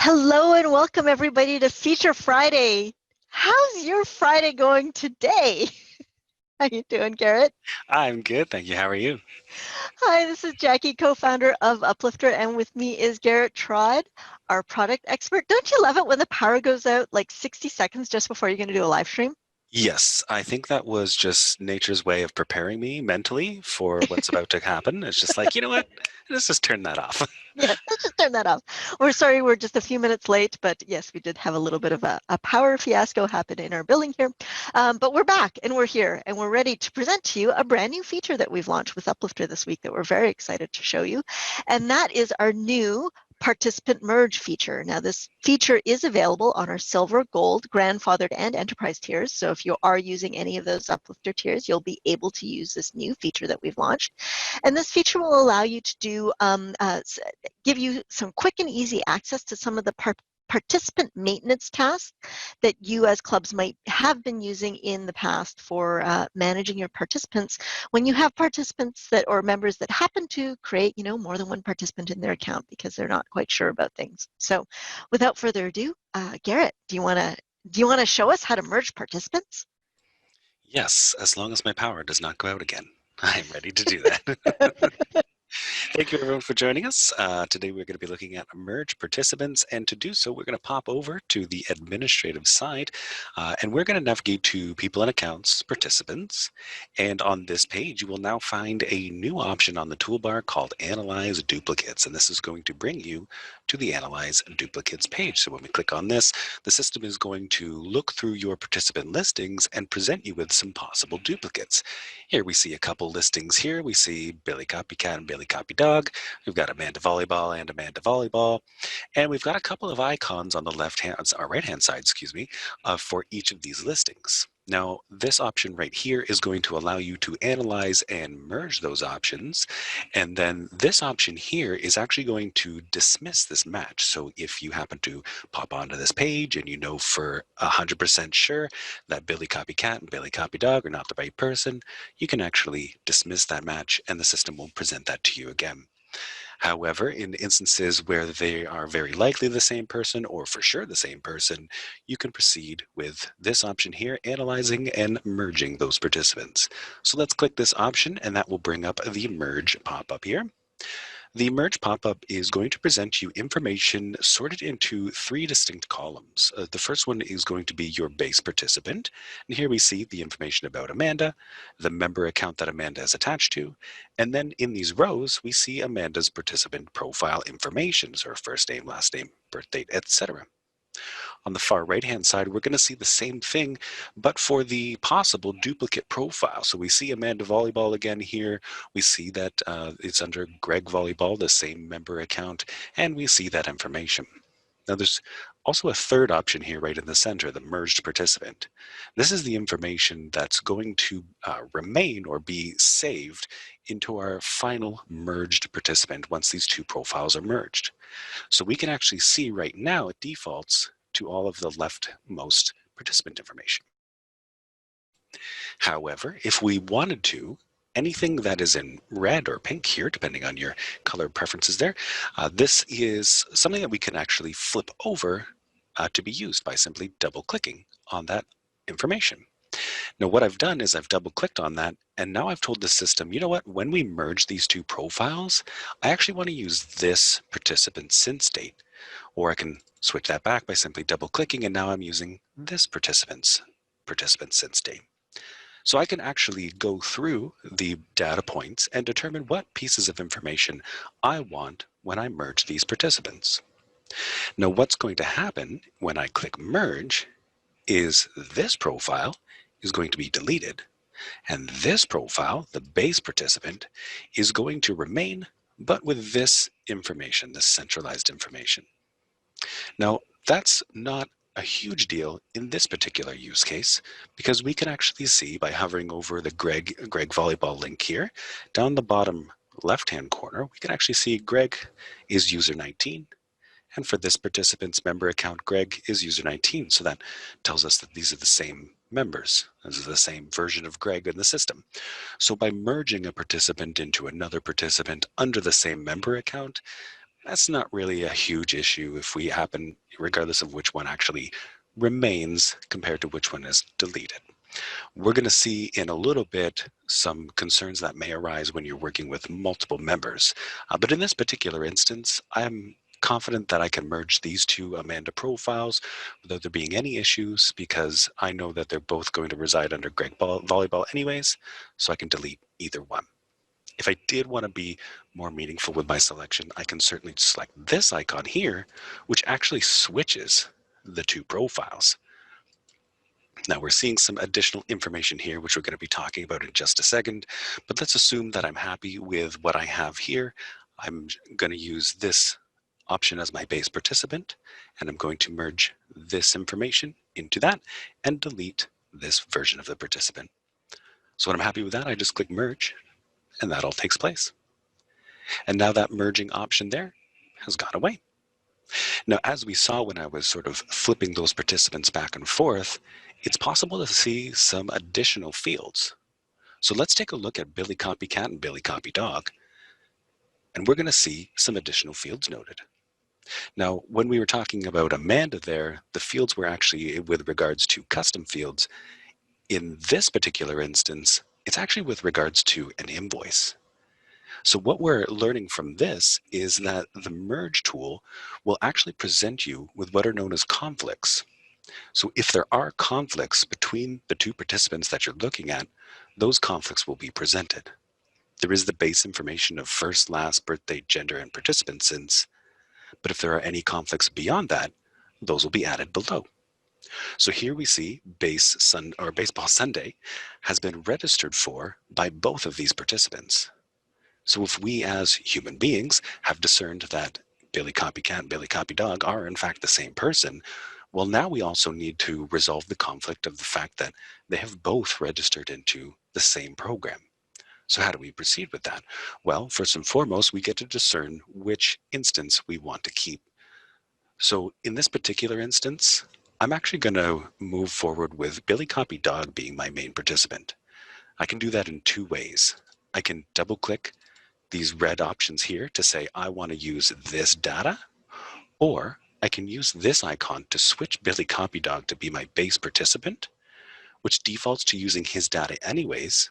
Hello and welcome everybody to Feature Friday. How's your Friday going today? How you doing, Garrett? I'm good, thank you. How are you? Hi, this is Jackie, co-founder of Uplifter, and with me is Garrett Trod, our product expert. Don't you love it when the power goes out like 60 seconds just before you're going to do a live stream? Yes, I think that was just nature's way of preparing me mentally for what's about to happen. It's just like, you know what? Let's just turn that off. Yeah, let's just turn that off. We're sorry we're just a few minutes late, but yes, we did have a little bit of a power fiasco happen in our building here. But we're back and we're here and we're ready to present to you a brand new feature that we've launched with Uplifter this week that we're very excited to show you. And that is our new participant merge feature. Now, this feature is available on our silver, gold, grandfathered, and enterprise tiers. So if you are using any of those Uplifter tiers, you'll be able to use this new feature that we've launched. And this feature will allow you to do give you some quick and easy access to some of the participant maintenance tasks that you as clubs might have been using in the past for managing your participants when you have participants that or members that happen to create more than one participant in their account because they're not quite sure about things. So without further ado, Garrett, do you want to show us how to merge participants? Yes, as long as my power does not go out again. I'm ready to do that. Thank you everyone for joining us. Today we're going to be looking at merge participants, and to do so we're going to pop over to the administrative side and we're going to navigate to people and accounts, participants, and on this page you will now find a new option on the toolbar called Analyze Duplicates, and this is going to bring you to the Analyze Duplicates page. So when we click on this, the system is going to look through your participant listings and present you with some possible duplicates. Here we see a couple listings here. We see Billy Copycat and Billy Copy Dog. We've got Amanda Volleyball and Amanda Volleyball. And we've got a couple of icons on the right-hand side, for each of these listings. Now, this option right here is going to allow you to analyze and merge those options. And then this option here is actually going to dismiss this match. So if you happen to pop onto this page and you know for 100% sure that Billy Copycat and Billy Copy Dog are not the right person, you can actually dismiss that match and the system will present that to you again. However, in instances where they are very likely the same person or for sure the same person, you can proceed with this option here, analyzing and merging those participants. So let's click this option and that will bring up the merge pop-up here. The merge pop-up is going to present you information sorted into three distinct columns. The first one is going to be your base participant. And here we see the information about Amanda, the member account that Amanda is attached to. And then in these rows, we see Amanda's participant profile information, so her first name, last name, birth date, etc. On the far right-hand side, we're going to see the same thing, but for the possible duplicate profile. So we see Amanda Volleyball again here. We see that it's under Greg Volleyball, the same member account, and we see that information. Now there's also a third option here right in the center, the merged participant. This is the information that's going to remain or be saved into our final merged participant once these two profiles are merged. So we can actually see right now it defaults to all of the leftmost participant information. However, if we wanted to, anything that is in red or pink here, depending on your color preferences there, this is something that we can actually flip over to be used by simply double clicking on that information. Now what I've done is I've double clicked on that, and now I've told the system, you know what, when we merge these two profiles, I actually want to use this participant since date. Or I can switch that back by simply double clicking, and now I'm using this participant since date. So I can actually go through the data points and determine what pieces of information I want when I merge these participants. Now what's going to happen when I click merge is this profile is going to be deleted, and this profile, the base participant, is going to remain, but with this information, this centralized information. Now, that's not a huge deal in this particular use case, because we can actually see by hovering over the Greg Volleyball link here, down the bottom left-hand corner, we can actually see Greg is user 19. And for this participant's member account, Greg is user 19. So that tells us that these are the same members. This is the same version of Greg in the system. So by merging a participant into another participant under the same member account, that's not really a huge issue if we happen, regardless of which one actually remains compared to which one is deleted. We're going to see in a little bit some concerns that may arise when you're working with multiple members. But in this particular instance, I'm confident that I can merge these two Amanda profiles without there being any issues, because I know that they're both going to reside under Greg Volleyball anyways, so I can delete either one. If I did want to be more meaningful with my selection, I can certainly select this icon here, which actually switches the two profiles. Now we're seeing some additional information here, which we're going to be talking about in just a second, but let's assume that I'm happy with what I have here. I'm going to use this option as my base participant, and I'm going to merge this information into that and delete this version of the participant. So when I'm happy with that, I just click merge, and that all takes place. And now that merging option there has gone away. Now, as we saw when I was sort of flipping those participants back and forth, it's possible to see some additional fields. So let's take a look at Billy Copycat and Billy Copy Dog, and we're going to see some additional fields noted. Now, when we were talking about Amanda there, the fields were actually with regards to custom fields. In this particular instance, it's actually with regards to an invoice. So what we're learning from this is that the merge tool will actually present you with what are known as conflicts. So if there are conflicts between the two participants that you're looking at, those conflicts will be presented. There is the base information of first, last, birthday, gender, and participant since, but if there are any conflicts beyond that, those will be added below. So here we see Baseball Sunday has been registered for by both of these participants. So if we as human beings have discerned that Billy Copycat and Billy Copy Dog are in fact the same person, well, now we also need to resolve the conflict of the fact that they have both registered into the same program. So how do we proceed with that? Well, first and foremost, we get to discern which instance we want to keep. So in this particular instance, I'm actually going to move forward with Billy Copy Dog being my main participant. I can do that in two ways. I can double click these red options here to say I want to use this data, or I can use this icon to switch Billy Copy Dog to be my base participant, which defaults to using his data anyways,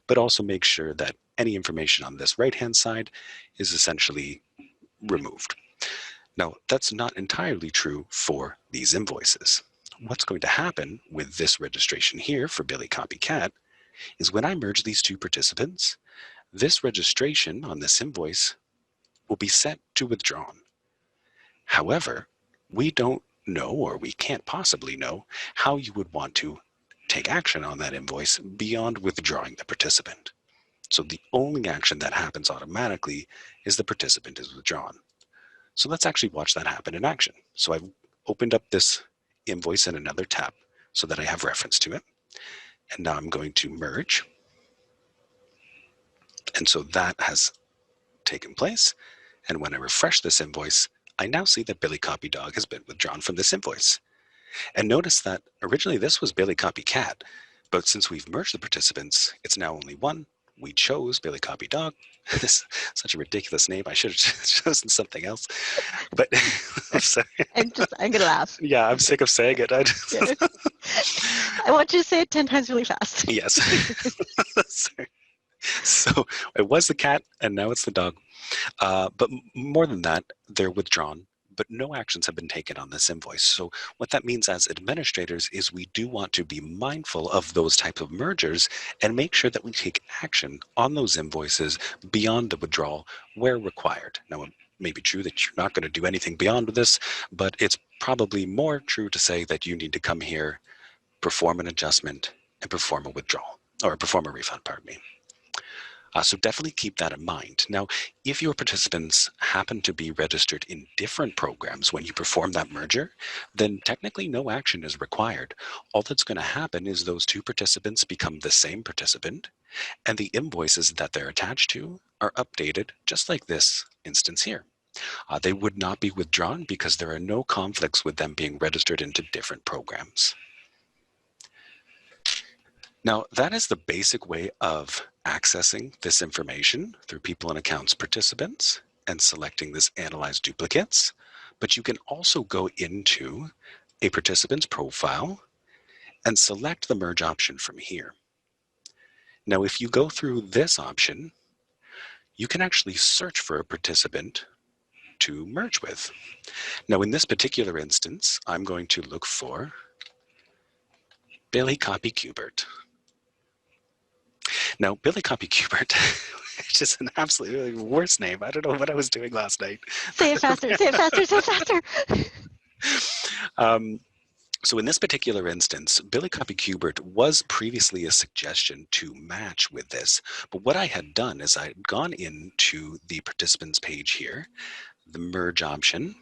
but also make sure that any information on this right-hand side is essentially removed. Now, that's not entirely true for these invoices. What's going to happen with this registration here for Billy Copycat is when I merge these two participants, this registration on this invoice will be set to withdrawn. However, we don't know, or we can't possibly know, how you would want to take action on that invoice beyond withdrawing the participant. So the only action that happens automatically is the participant is withdrawn. So let's actually watch that happen in action. So I've opened up this invoice in another tab so that I have reference to it. And now I'm going to merge. And so that has taken place. And when I refresh this invoice, I now see that Billy Copy Dog has been withdrawn from this invoice. And notice that originally this was Billy Copy Cat, but since we've merged the participants, it's now only one. We chose Billy Copy Dog. This such a ridiculous name. I should have chosen something else. But sorry. I'm gonna laugh. Yeah, I'm sick of saying it. I want you to say it 10 times really fast. Yes. Sorry. So it was the cat, and now it's the dog. But more than that, they're withdrawn, but no actions have been taken on this invoice. So what that means as administrators is we do want to be mindful of those types of mergers and make sure that we take action on those invoices beyond the withdrawal where required. Now, it may be true that you're not going to do anything beyond this, but it's probably more true to say that you need to come here, perform an adjustment, and perform a withdrawal, or perform a refund, pardon me. So definitely keep that in mind. Now, if your participants happen to be registered in different programs when you perform that merger, then technically no action is required. All that's going to happen is those two participants become the same participant, and the invoices that they're attached to are updated just like this instance here. They would not be withdrawn because there are no conflicts with them being registered into different programs. Now, that is the basic way of accessing this information through people and accounts participants. and selecting this Analyze Duplicates, but you can also go into a participant's profile and select the merge option from here. Now, if you go through this option, you can actually search for a participant to merge with. Now, in this particular instance, I'm going to look for Billy Copy Cubert. Now, Billy Copy Cubert, which is an absolutely worst name. I don't know what I was doing last night. Say it faster, say it faster, say it faster. So in this particular instance, Billy Copy Cubert was previously a suggestion to match with this. But what I had done is I'd gone into the participants page here, the merge option,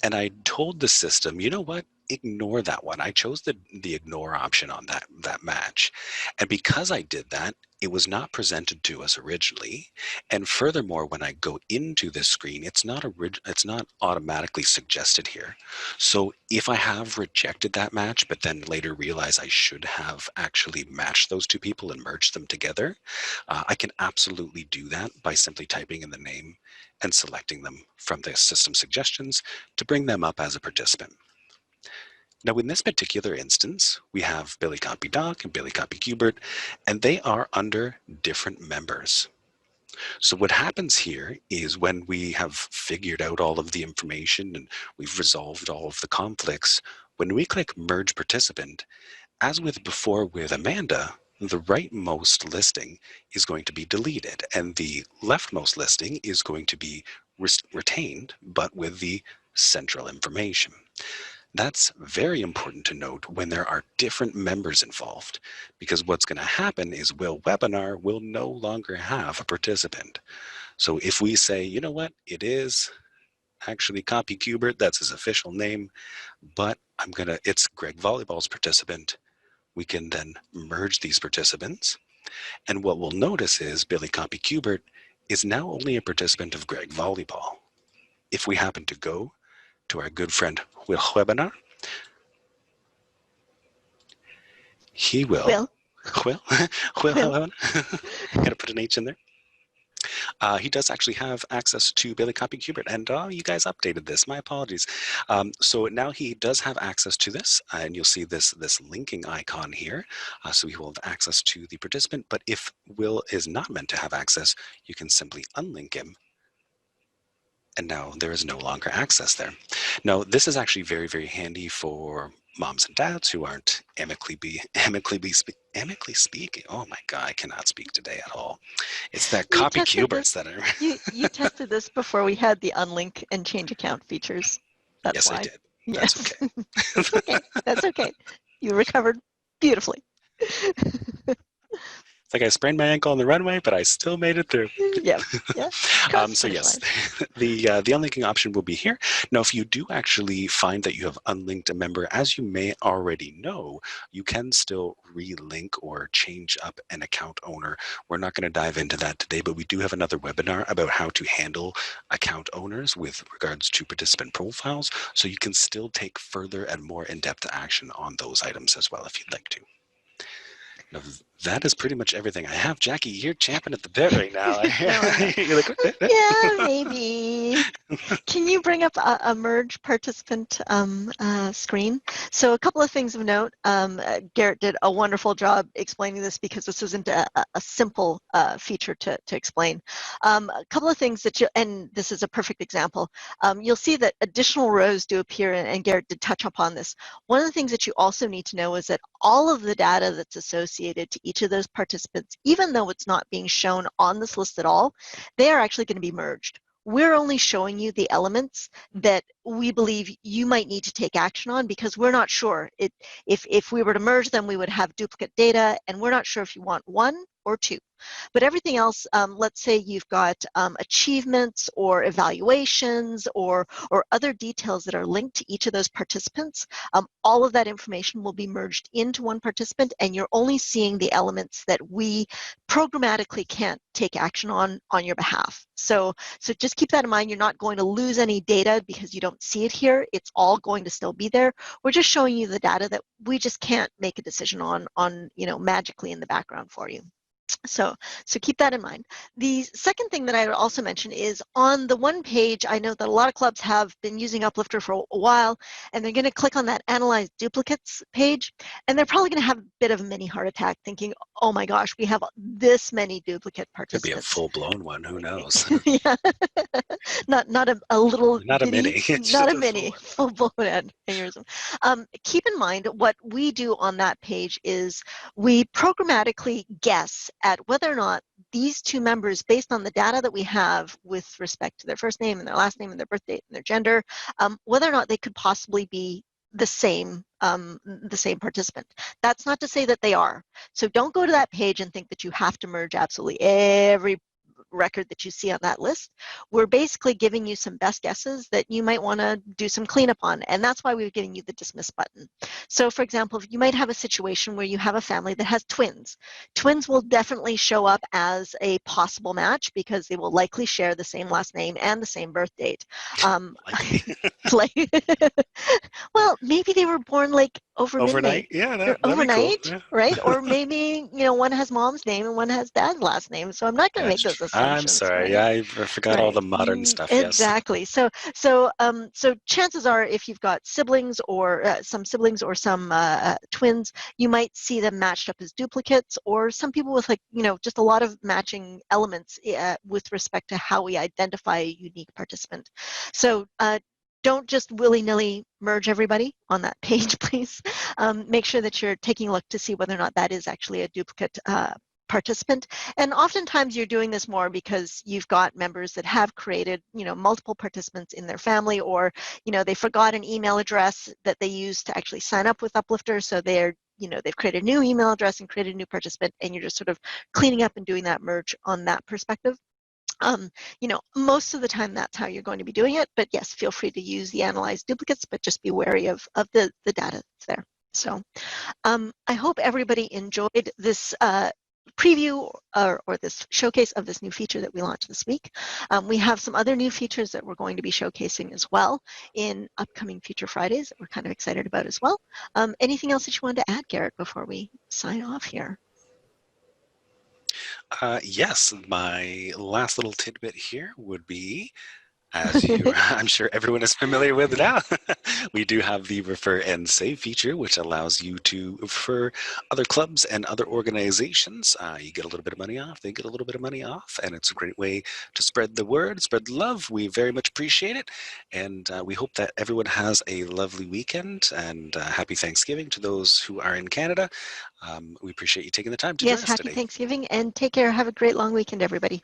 and I told the system, you know what, ignore that one. I chose the ignore option on that match. And because I did that, it was not presented to us originally. And furthermore, when I go into this screen, it's not automatically suggested here. So if I have rejected that match, but then later realize I should have actually matched those two people and merged them together, I can absolutely do that by simply typing in the name and selecting them from the system suggestions to bring them up as a participant. Now, in this particular instance, we have Billy Copy Doc and Billy Copy Cubert, and they are under different members. So what happens here is when we have figured out all of the information and we've resolved all of the conflicts, when we click Merge Participant, as with before with Amanda, the rightmost listing is going to be deleted and the leftmost listing is going to be retained, but with the central information. That's very important to note when there are different members involved, because what's going to happen is webinar will no longer have a participant. So if we say, you know what, it is actually Copy Cubert, that's his official name, but it's Greg Volleyball's participant, we can then merge these participants. And what we'll notice is Billy Copy Cubert is now only a participant of Greg Volleyball. If we happen to go to our good friend Will Webinar, he will. Will? Gotta put an H in there. He does actually have access to Billy Copy Cubert, and you guys updated this. My apologies. So now he does have access to this, and you'll see this linking icon here. So he will have access to the participant. But if Will is not meant to have access, you can simply unlink him, and now there is no longer access there. Now, this is actually very, very handy for moms and dads who aren't amicably speaking. Oh my God, I cannot speak today at all. It's that Copy Cuberts that are. you tested this before we had the unlink and change account features. That's yes, why. I did. Yes. That's okay. It's okay. That's okay. You recovered beautifully. It's like I sprained my ankle on the runway, but I still made it through. Yeah. So yes, the unlinking option will be here. Now, if you do actually find that you have unlinked a member, as you may already know, you can still relink or change up an account owner. We're not going to dive into that today, but we do have another webinar about how to handle account owners with regards to participant profiles. So you can still take further and more in-depth action on those items as well if you'd like to. Now, that is pretty much everything I have. Jackie, you're champing at the bit right now. You're like, yeah, maybe. Can you bring up a merge participant screen? So a couple of things of note. Garrett did a wonderful job explaining this because this isn't a simple feature to explain. A couple of things and this is a perfect example. You'll see that additional rows do appear, and Garrett did touch upon this. One of the things that you also need to know is that all of the data that's associated to each of those participants, even though it's not being shown on this list at all, they are actually going to be merged. We're only showing you the elements that we believe you might need to take action on because we're not sure. If we were to merge them, we would have duplicate data, and we're not sure if you want one or two. But everything else, let's say you've got achievements or evaluations or other details that are linked to each of those participants, all of that information will be merged into one participant, and you're only seeing the elements that we programmatically can't take action on your behalf. So just keep that in mind. You're not going to lose any data because you don't see it here. It's all going to still be there. We're just showing you the data that we just can't make a decision on magically in the background for you. So keep that in mind. The second thing that I would also mention is on the one page, I know that a lot of clubs have been using Uplifter for a while, and they're going to click on that Analyze Duplicates page, and they're probably going to have a bit of a mini heart attack thinking, oh my gosh, we have this many duplicate Could be a participants. full-blown one. Who knows? Yeah. not a little Not a bitty, mini. It's not just a a full mini, one. full-blown aneurysm. Keep in mind what we do on that page is we programmatically guess at whether or not these two members, based on the data that we have with respect to their first name and their last name and their birth date and their gender, whether or not they could possibly be the same participant. That's not to say that they are. So don't go to that page and think that you have to merge absolutely every record that you see on that list. We're basically giving you some best guesses that you might want to do some cleanup on, and that's why we're giving you the dismiss button. So for example, you might have a situation where you have a family that has twins. Twins will definitely show up as a possible match because they will likely share the same last name and the same birth date. Likely. like, well, maybe they were born like over midnight Overnight? Yeah, or that'd be cool. overnight, Yeah. right? Or maybe, one has mom's name and one has dad's last name. So I'm not going to make That's those true. I'm assumptions, sorry. right? I forgot all Right. the modern stuff. Yes. Exactly. So chances are, if you've got siblings or some siblings or some twins, you might see them matched up as duplicates, or some people with just a lot of matching elements with respect to how we identify a unique participant. So don't just willy-nilly merge everybody on that page, please. Make sure that you're taking a look to see whether or not that is actually a duplicate participant. And oftentimes you're doing this more because you've got members that have created, multiple participants in their family, or, they forgot an email address that they used to actually sign up with Uplifter. So they've created a new email address and created a new participant, and you're just sort of cleaning up and doing that merge on that perspective. Most of the time that's how you're going to be doing it, but yes, feel free to use the analyze duplicates, but just be wary of the data that's there. So I hope everybody enjoyed this preview or this showcase of this new feature that we launched this week. We have some other new features that we're going to be showcasing as well in upcoming Future Fridays that we're kind of excited about as well. Anything else that you wanted to add, Garrett, before we sign off here? Yes, my last little tidbit here would be, as I'm sure everyone is familiar with now, we do have the refer and save feature, which allows you to refer other clubs and other organizations. You get a little bit of money off, they get a little bit of money off, and it's a great way to spread the word, spread the love. We very much appreciate it, and we hope that everyone has a lovely weekend, and happy Thanksgiving to those who are in Canada. We appreciate you taking the time to join Yes, us happy today. Thanksgiving, and take care. Have a great long weekend, everybody.